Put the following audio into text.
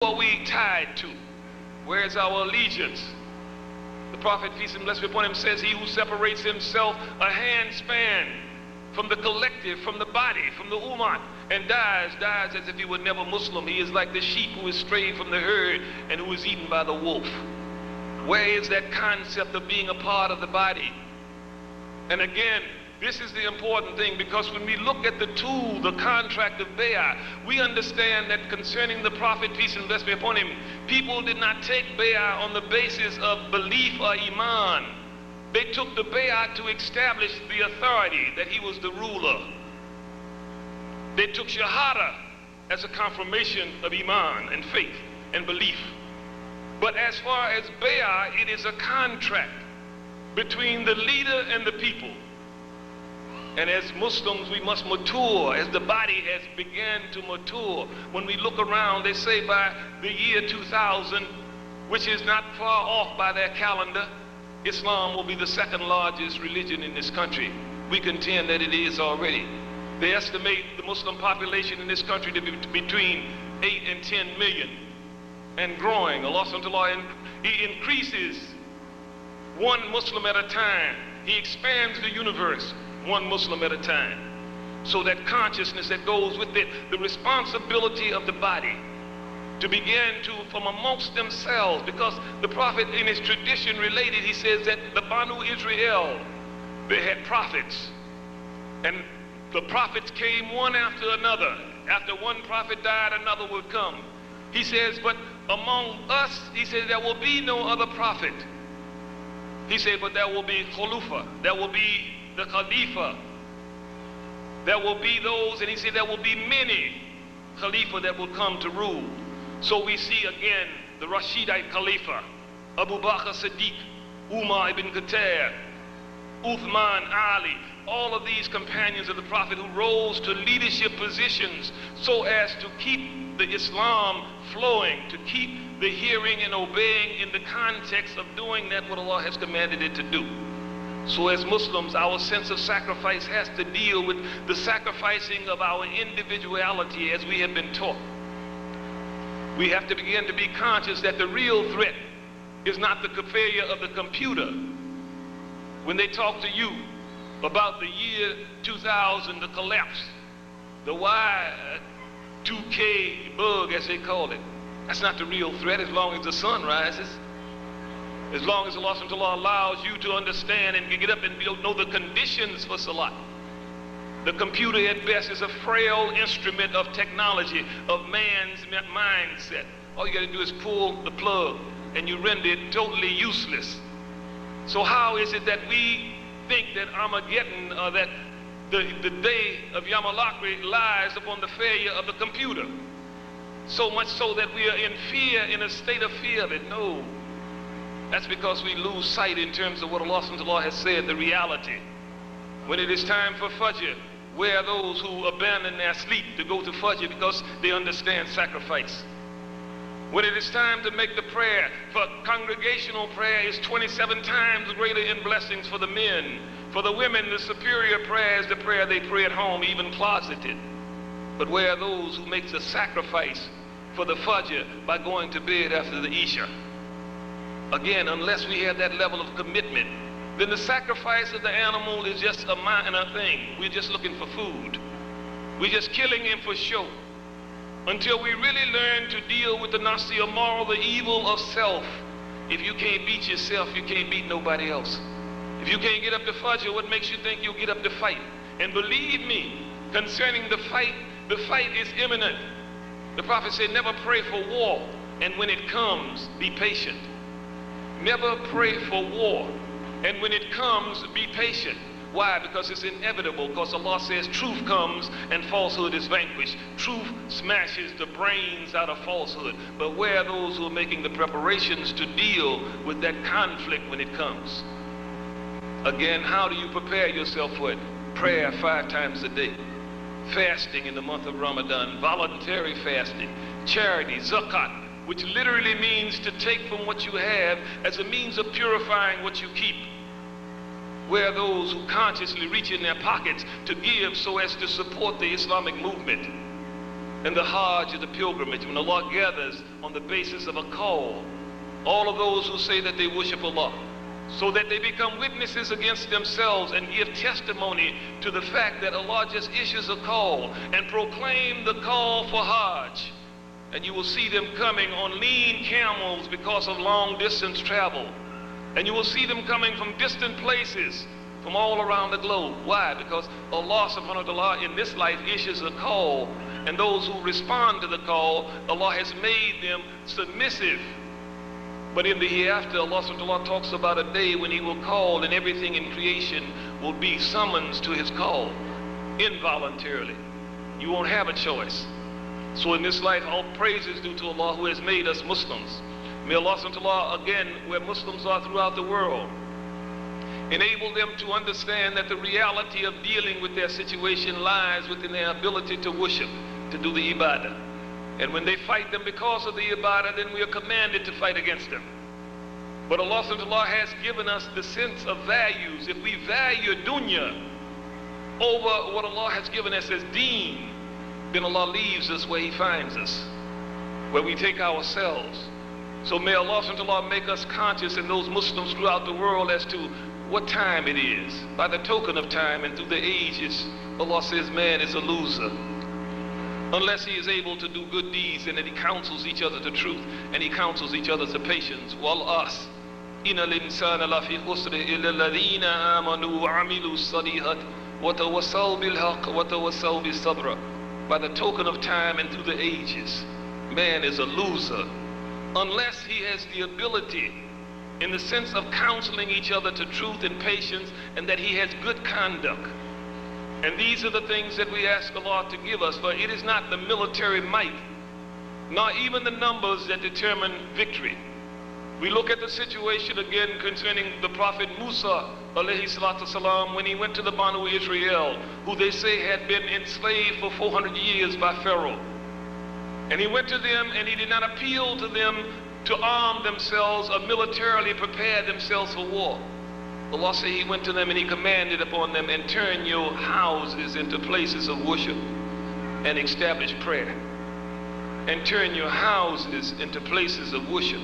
are we tied to? Where is our allegiance? The Prophet, peace and blessings be upon him, says, he who separates himself a handspan from the collective, from the body, from the ummah, and dies as if he were never Muslim. He is like the sheep who is strayed from the herd and who is eaten by the wolf. Where is that concept of being a part of the body? And again, this is the important thing, because when we look at the tool, the contract of bay'ah, we understand that concerning the Prophet, peace and blessings be upon him, people did not take bay'ah on the basis of belief or iman. They took the bay'ah to establish the authority, that he was the ruler. They took shahada as a confirmation of iman and faith and belief. But as far as bay'ah, it is a contract between the leader and the people. And as Muslims, we must mature as the body has begun to mature. When we look around, they say by the year 2000, which is not far off by their calendar, Islam will be the second largest religion in this country. We contend that it is already. They estimate the Muslim population in this country to be between 8 and 10 million and growing. Allah subhanahu wa ta'ala, he increases one Muslim at a time. He expands the universe one Muslim at a time. So that consciousness that goes with it, the responsibility of the body to begin to, from amongst themselves, because the Prophet in his tradition related, he says that the Banu Israel, they had prophets, and the prophets came one after another. After one prophet died, another would come. He says, but among us, he says, there will be no other prophet. He said, but there will be khalifa, there will be the Khalifa, there will be those, and he said there will be many Khalifa that will come to rule. So we see again the Rashidite Khalifa, Abu Bakr Siddiq, Umar ibn Khattab, Uthman, Ali, all of these companions of the Prophet who rose to leadership positions so as to keep the Islam flowing, to keep the hearing and obeying in the context of doing that what Allah has commanded it to do. So as Muslims, our sense of sacrifice has to deal with the sacrificing of our individuality as we have been taught. We have to begin to be conscious that the real threat is not the failure of the computer. When they talk to you about the year 2000, the collapse, the Y2K bug as they call it, that's not the real threat as long as the sun rises. As long as Allah subhanahu wa ta'ala allows you to understand and get up and know the conditions for salat. The computer at best is a frail instrument of technology, of man's mindset. All you got to do is pull the plug and you render it totally useless. So how is it that we think that Armageddon, that the day of Yawm al-Akhir lies upon the failure of the computer? So much so that we are in fear, in a state of fear of it. No. That's because we lose sight in terms of what Allah subhanahu wa ta'ala has said, the reality. When it is time for Fajr, where are those who abandon their sleep to go to Fajr because they understand sacrifice? When it is time to make the prayer, for congregational prayer is 27 times greater in blessings for the men. For the women, the superior prayer is the prayer they pray at home, even closeted. But where are those who make the sacrifice for the Fajr by going to bed after the Isha? Again, unless we have that level of commitment, then the sacrifice of the animal is just a minor thing. We're just looking for food. We're just killing him for show. Until we really learn to deal with the nafsi moral, the evil of self. If you can't beat yourself, you can't beat nobody else. If you can't get up to Fajr, what makes you think you'll get up to fight? And believe me, concerning the fight is imminent. The Prophet said, never pray for war, and when it comes, be patient. Never pray for war, and when it comes, be patient. Why? Because it's inevitable, because Allah says truth comes and falsehood is vanquished. Truth smashes the brains out of falsehood. But where are those who are making the preparations to deal with that conflict when it comes? Again, how do you prepare yourself for it? Prayer 5 times a day. Fasting in the month of Ramadan. Voluntary fasting. Charity, zakat, which literally means to take from what you have as a means of purifying what you keep. Where are those who consciously reach in their pockets to give so as to support the Islamic movement? And the Hajj is the pilgrimage, when Allah gathers on the basis of a call all of those who say that they worship Allah, so that they become witnesses against themselves and give testimony to the fact that Allah just issues a call, and proclaim the call for Hajj. And you will see them coming on lean camels because of long distance travel. And you will see them coming from distant places, from all around the globe. Why? Because Allah subhanahu wa ta'ala in this life issues a call, and those who respond to the call, Allah has made them submissive. But in the hereafter, Allah subhanahu wa ta'ala talks about a day when He will call, and everything in creation will be summons to His call involuntarily. You won't have a choice. So in this life, all praise is due to Allah who has made us Muslims. May Allah subhanahu wa ta'ala, again, where Muslims are throughout the world, enable them to understand that the reality of dealing with their situation lies within their ability to worship, to do the ibadah. And when they fight them because of the ibadah, then we are commanded to fight against them. But Allah subhanahu wa ta'ala has given us the sense of values. If we value dunya over what Allah has given us as deen, then Allah leaves us where He finds us, where we take ourselves. So may Allah subhanahu wa ta'ala make us conscious, and those Muslims throughout the world, as to what time it is. By the token of time and through the ages, Allah says man is a loser unless he is able to do good deeds, and that he counsels each other to truth, and he counsels each other to patience. Wal-as inna al-insana lafi khusri illa alladhina amanu wa amilu salihat wa tawassaw bil haqq wa tawassaw bis sabr. By the token of time and through the ages, man is a loser unless he has the ability, in the sense of counseling each other to truth and patience, and that he has good conduct. And these are the things that we ask Allah to give us, for it is not the military might, nor even the numbers that determine victory. We look at the situation again concerning the Prophet Musa alayhi salatu salam, when he went to the Banu Israel, who they say had been enslaved for 400 years by Pharaoh. And he went to them, and he did not appeal to them to arm themselves or militarily prepare themselves for war. Allah said He went to them and He commanded upon them, and turn your houses into places of worship and establish prayer. And turn your houses into places of worship.